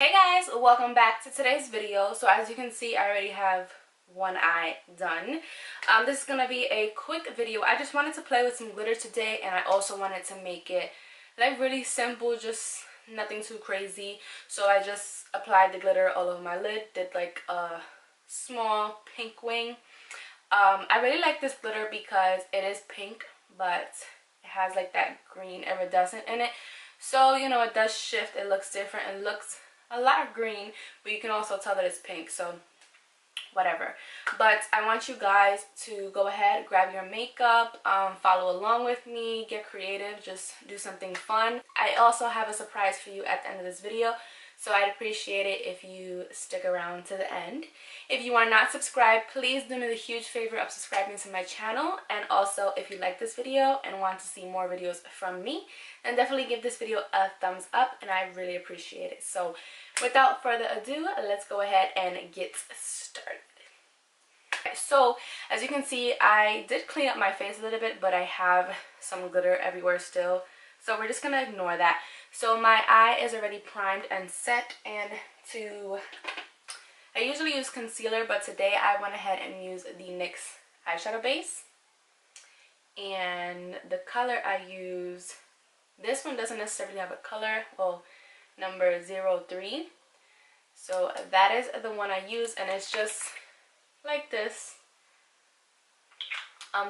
Hey guys, welcome back to today's video. So as you can see, I already have one eye done. This is gonna be a quick video. I just wanted to play with some glitter today, and I also wanted to make it like really simple, just nothing too crazy. So I just applied the glitter all over my lid, did like a small pink wing. I really like this glitter because it is pink, but it has like that green iridescent in it. So, you know, it does shift, it looks different, it looks a lot green, but you can also tell that it's pink, so whatever. But I want you guys to go ahead, grab your makeup, follow along with me, get creative, just do something fun. I also have a surprise for you at the end of this video, so I'd appreciate it if you stick around to the end. If you are not subscribed, please do me the huge favor of subscribing to my channel. And also, if you like this video and want to see more videos from me, then definitely give this video a thumbs up, and I really appreciate it. So without further ado, let's go ahead and get started. Okay, so as you can see, I did clean up my face a little bit, but I have some glitter everywhere still, so we're just gonna ignore that. So my eye is already primed and set, and I usually use concealer, but today I went ahead and used the NYX eyeshadow base. And the color I use, this one doesn't necessarily have a color, well, number 03. So that is the one I use, and it's just like this.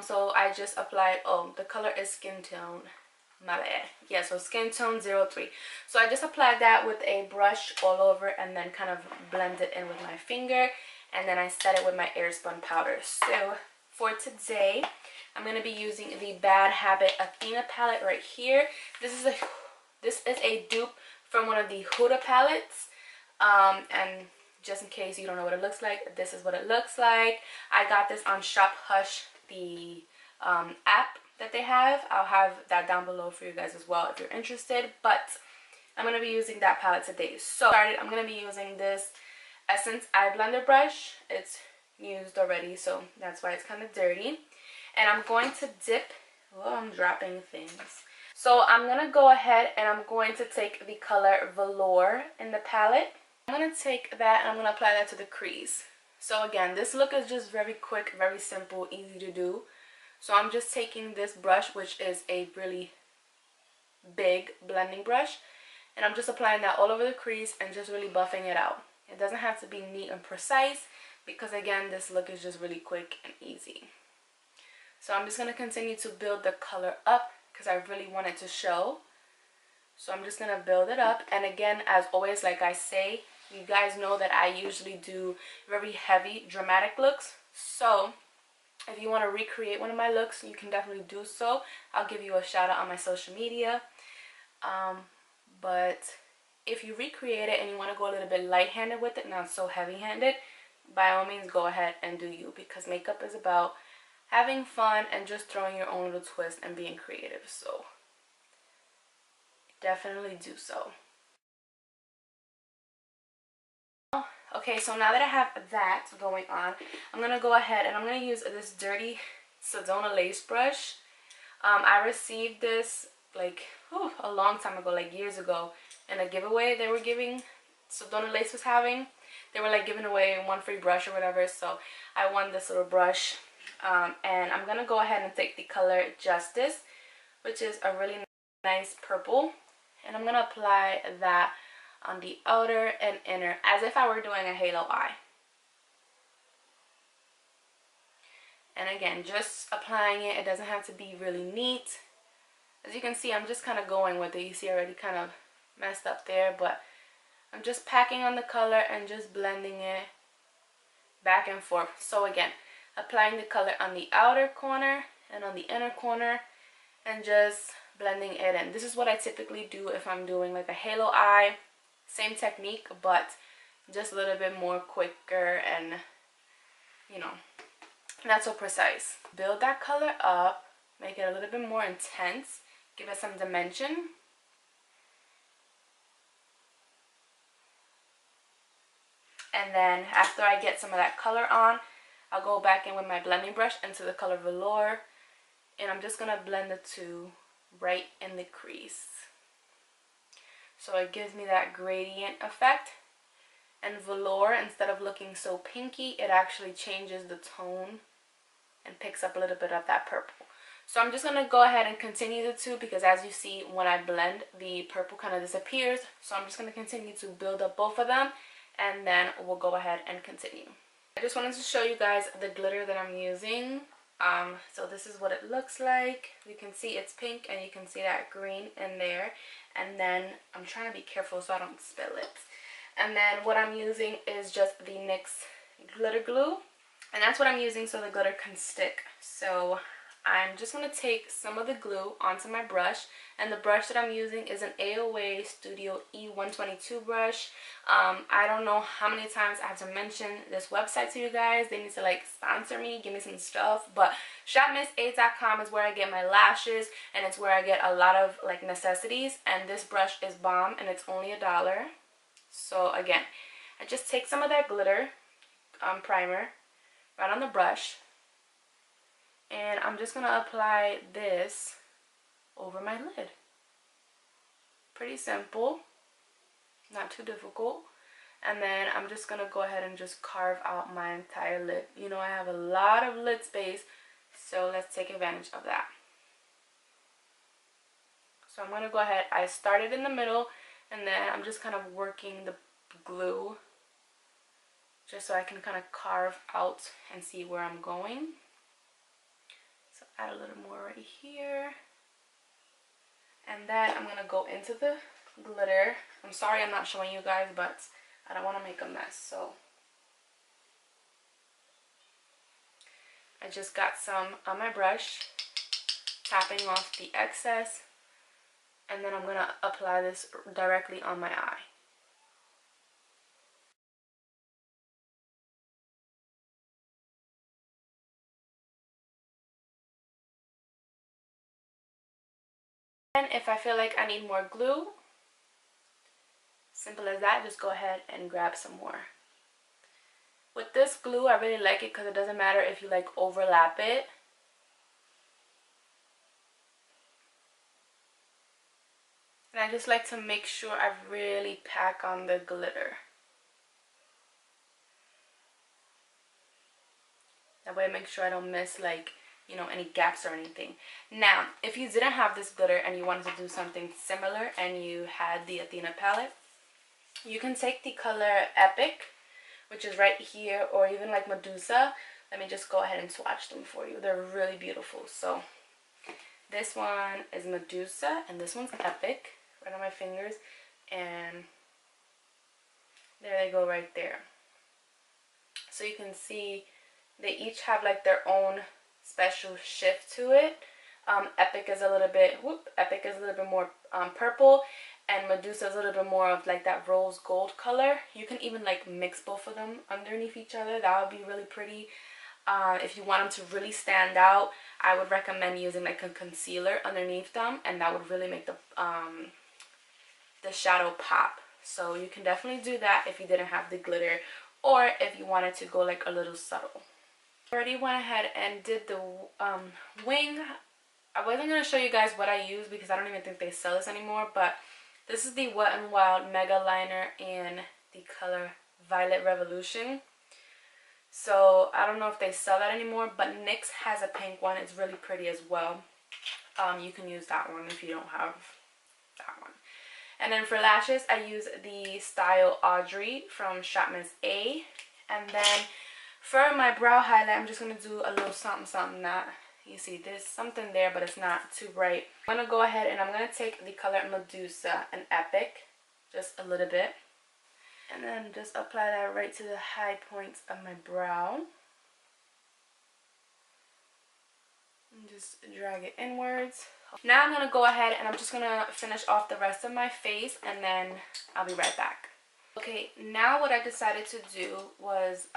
So I just applied, oh, the color is Skin Tone. My bad. Yeah, so Skin Tone 03. So I just applied that with a brush all over, and then kind of blend it in with my finger, and then I set it with my Airspun powder. So for today, I'm going to be using the Bad Habit Athena palette right here. This is a dupe from one of the Huda palettes. And just in case you don't know what it looks like, this is what it looks like. I got this on Shop Hush, the app that they have. I'll have that down below for you guys as well if you're interested, but I'm going to be using that palette today. So I'm going to be using this Essence eye blender brush. It's used already, so that's why it's kind of dirty. And I'm going to dip, oh, I'm dropping things. So I'm going to go ahead and I'm going to take the color Velour in the palette. I'm going to take that and I'm going to apply that to the crease. So again, this look is just very quick, very simple, easy to do. So I'm just taking this brush, which is a really big blending brush, and I'm just applying that all over the crease and just really buffing it out. It doesn't have to be neat and precise because, again, this look is just really quick and easy. So I'm just going to continue to build the color up because I really want it to show. So I'm just going to build it up. And again, as always, like I say, you guys know that I usually do very heavy, dramatic looks. So if you want to recreate one of my looks, you can definitely do so. I'll give you a shout out on my social media. But if you recreate it and you want to go a little bit light-handed with it, not so heavy-handed, by all means go ahead and do you, because makeup is about having fun and just throwing your own little twist and being creative. So definitely do so. Okay, so now that I have that going on, I'm going to go ahead and I'm going to use this dirty Sedona lace brush. I received this like a long time ago, like years ago, in a giveaway they were giving. Sedona Lace was having. They were like giving away one free brush or whatever, so I won this little brush. And I'm going to go ahead and take the color Justice, which is a really nice purple. And I'm going to apply that on the outer and inner as if I were doing a halo eye. And again, just applying it. It doesn't have to be really neat. As you can see, I'm just kind of going with it. You see I already kind of messed up there, but I'm just packing on the color and just blending it back and forth. So again, applying the color on the outer corner and on the inner corner and just blending it in. This is what I typically do if I'm doing like a halo eye. Same technique, but just a little bit more quicker and, you know, not so precise. Build that color up, make it a little bit more intense, give it some dimension. And then after I get some of that color on, I'll go back in with my blending brush into the color Velour, and I'm just going to blend the two right in the crease. So it gives me that gradient effect. and velour, instead of looking so pinky, it actually changes the tone and picks up a little bit of that purple. So I'm just going to go ahead and continue the two, because as you see, when I blend, the purple kind of disappears. So I'm just going to continue to build up both of them, and then we'll go ahead and continue. I just wanted to show you guys the glitter that I'm using. So this is what it looks like. You can see it's pink, and you can see that green in there. And then I'm trying to be careful so I don't spill it. And then what I'm using is just the NYX glitter glue, and that's what I'm using so the glitter can stick. So I'm just going to take some of the glue onto my brush, and the brush that I'm using is an AOA Studio E122 brush. I don't know how many times I have to mention this website to you guys. They need to like sponsor me, give me some stuff, but shopmissa.com is where I get my lashes, and it's where I get a lot of like necessities, and this brush is bomb, and it's only $1. So again, I just take some of that glitter primer right on the brush, and I'm just going to apply this over my lid. Pretty simple, not too difficult. And then I'm just going to go ahead and just carve out my entire lid. You know, I have a lot of lid space, so let's take advantage of that. So I'm going to go ahead, I started in the middle, and then I'm just kind of working the glue just so I can kind of carve out and see where I'm going. So add a little more right here. And then I'm going to go into the glitter. I'm sorry I'm not showing you guys, but I don't want to make a mess. So I just got some on my brush, tapping off the excess. And then I'm going to apply this directly on my eye. And if I feel like I need more glue, simple as that, just go ahead and grab some more. With this glue, I really like it because it doesn't matter if you like overlap it. And I just like to make sure I really pack on the glitter. That way I make sure I don't miss like, you know, any gaps or anything. Now, if you didn't have this glitter and you wanted to do something similar and you had the Athena palette, you can take the color Epic, which is right here, or even like Medusa. Let me just go ahead and swatch them for you. They're really beautiful. So this one is Medusa and this one's Epic, right on my fingers, and there they go right there. So you can see they each have like their own special shift to it. Epic is a little bit more purple, and Medusa is a little bit more of like that rose gold color. You can even like mix both of them underneath each other. That would be really pretty. If you want them to really stand out, I would recommend using like a concealer underneath them, and that would really make the shadow pop. So you can definitely do that if you didn't have the glitter, or if you wanted to go like a little subtle. I already went ahead and did the wing. I wasn't going to show you guys what I use because I don't even think they sell this anymore, but this is the Wet n Wild Mega Liner in the color Violet Revolution. So I don't know if they sell that anymore, but NYX has a pink one. It's really pretty as well. You can use that one if you don't have that one. And then for lashes, I use the Style Audrey from shopmissa. And then for my brow highlight, I'm just going to do a little something that, you see, there's something there, but it's not too bright. I'm going to go ahead and I'm going to take the color Medusa and Epic, just a little bit. And then just apply that right to the high points of my brow. And just drag it inwards. Now I'm going to go ahead and I'm just going to finish off the rest of my face, and then I'll be right back. Okay, now what I decided to do was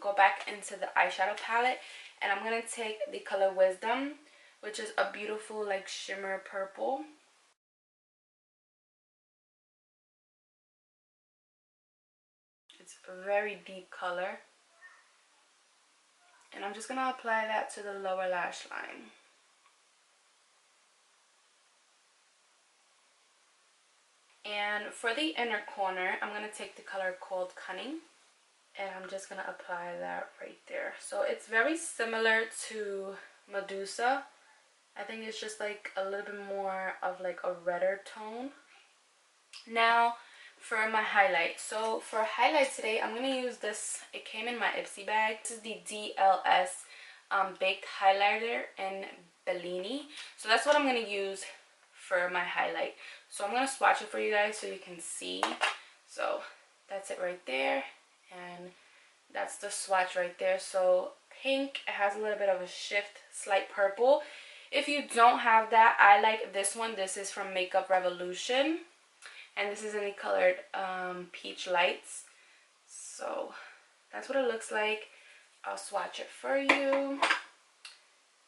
go back into the eyeshadow palette, and I'm going to take the color Wisdom, which is a beautiful like shimmer purple. It's a very deep color. And I'm just going to apply that to the lower lash line. And for the inner corner, I'm going to take the color called Cunning, and I'm just going to apply that right there. So it's very similar to Medusa. I think it's just like a little bit more of like a redder tone. Now for my highlight. So for highlight today, I'm going to use this. It came in my Ipsy bag. This is the DLS Baked Highlighter in Bellini. So that's what I'm going to use for my highlight. So I'm going to swatch it for you guys so you can see. So that's it right there. And that's the swatch right there. So pink, it has a little bit of a shift, slight purple. If you don't have that, I like this one. This is from Makeup Revolution. And this is in the colored Peach Lights. So that's what it looks like. I'll swatch it for you.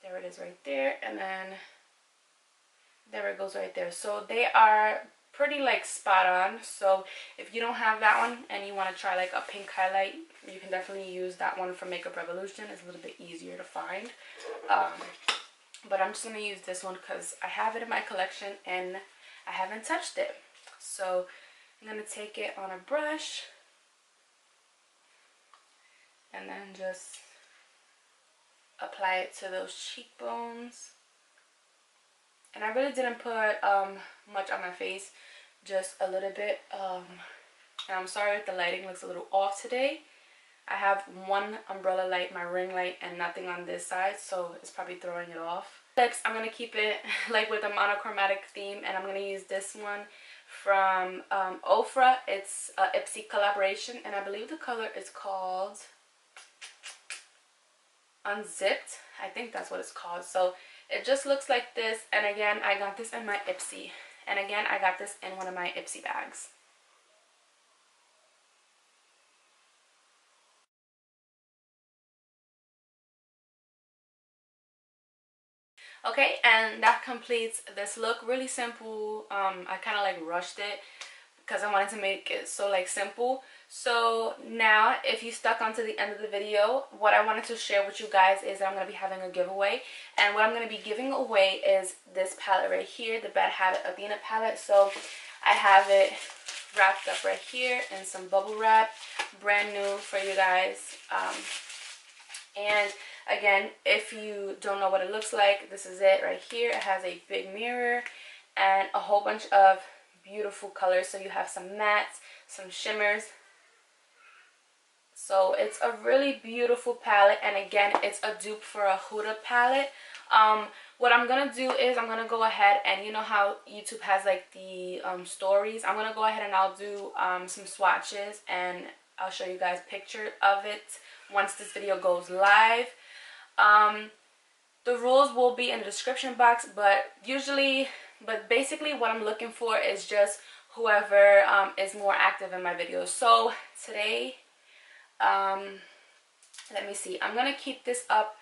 There it is right there. And then there it goes right there. So they are pretty like spot on. So if you don't have that one and you want to try like a pink highlight, you can definitely use that one from Makeup Revolution. It's a little bit easier to find. But I'm just going to use this one because I have it in my collection and I haven't touched it. So I'm going to take it on a brush and then just apply it to those cheekbones. And I really didn't put much on my face, just a little bit. And I'm sorry if the lighting looks a little off today. I have one umbrella light, my ring light, and nothing on this side, so it's probably throwing it off. Next, I'm going to keep it like with a monochromatic theme, and I'm going to use this one from Ofra. It's a Ipsy collaboration, and I believe the color is called Unzipped. I think that's what it's called. So it just looks like this, and again, I got this in my Ipsy, and again, I got this in one of my Ipsy bags. Okay, and that completes this look. Really simple. I kind of like rushed it because I wanted to make it so like simple. So now if you stuck onto the end of the video, what I wanted to share with you guys is that I'm going to be having a giveaway. And what I'm going to be giving away is this palette right here, the Bad Habit Athena palette. So I have it wrapped up right here in some bubble wrap, brand new for you guys. And again, if you don't know what it looks like, this is it right here. It has a big mirror and a whole bunch of beautiful colors. So you have some mattes, some shimmers. So it's a really beautiful palette, and again, it's a dupe for a Huda palette. What I'm gonna do is I'm gonna go ahead and, you know how YouTube has like the stories, I'm gonna go ahead and I'll do some swatches, and I'll show you guys picture of it once this video goes live. The rules will be in the description box, but basically what I'm looking for is just whoever is more active in my videos. So today, let me see, I'm gonna keep this up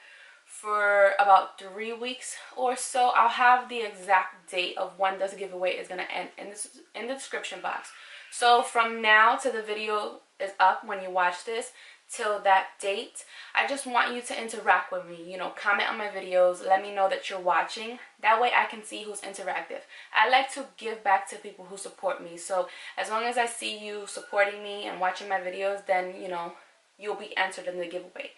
for about 3 weeks or so. I'll have the exact date of when this giveaway is gonna end in the description box. So from now to the video is up when you watch this till that date, I just want you to interact with me. You know, comment on my videos, let me know that you're watching. That way I can see who's interactive. I like to give back to people who support me. So as long as I see you supporting me and watching my videos, then, you know, you'll be entered in the giveaway.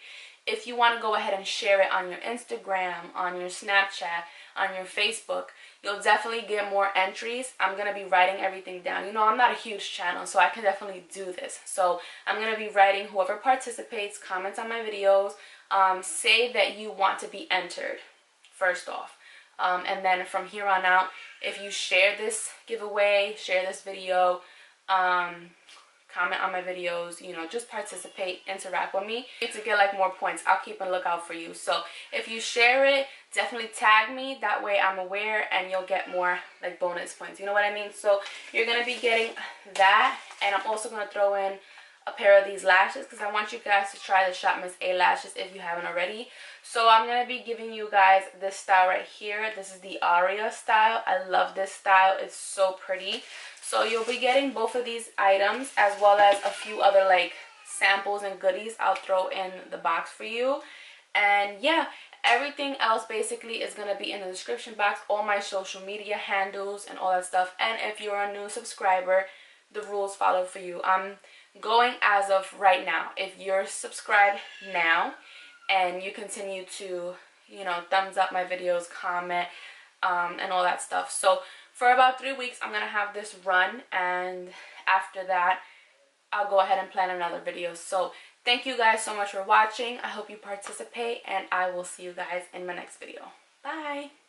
If you want to go ahead and share it on your Instagram, on your Snapchat, on your Facebook, you'll definitely get more entries. I'm going to be writing everything down. You know, I'm not a huge channel, so I can definitely do this. So I'm going to be writing whoever participates, comments on my videos, say that you want to be entered, first off. And then from here on out, if you share this giveaway, share this video, comment on my videos, you know, just participate, interact with me to get like more points. I'll keep a lookout for you. So if you share it, definitely tag me. That way I'm aware and you'll get more like bonus points. You know what I mean? So you're going to be getting that. And I'm also going to throw in a pair of these lashes because I want you guys to try the Shop Miss A lashes if you haven't already. So I'm going to be giving you guys this style right here. This is the Aria style. I love this style. It's so pretty. So you'll be getting both of these items as well as a few other like samples and goodies I'll throw in the box for you. And yeah, Everything else basically is going to be in the description box, all my social media handles and all that stuff. And if you're a new subscriber, the rules follow for you. I'm going as of right now. If you're subscribed now and you continue to, you know, thumbs up my videos, comment, and all that stuff. So for about 3 weeks, I'm going to have this run, and after that, I'll go ahead and plan another video. So thank you guys so much for watching. I hope you participate, and I will see you guys in my next video. Bye!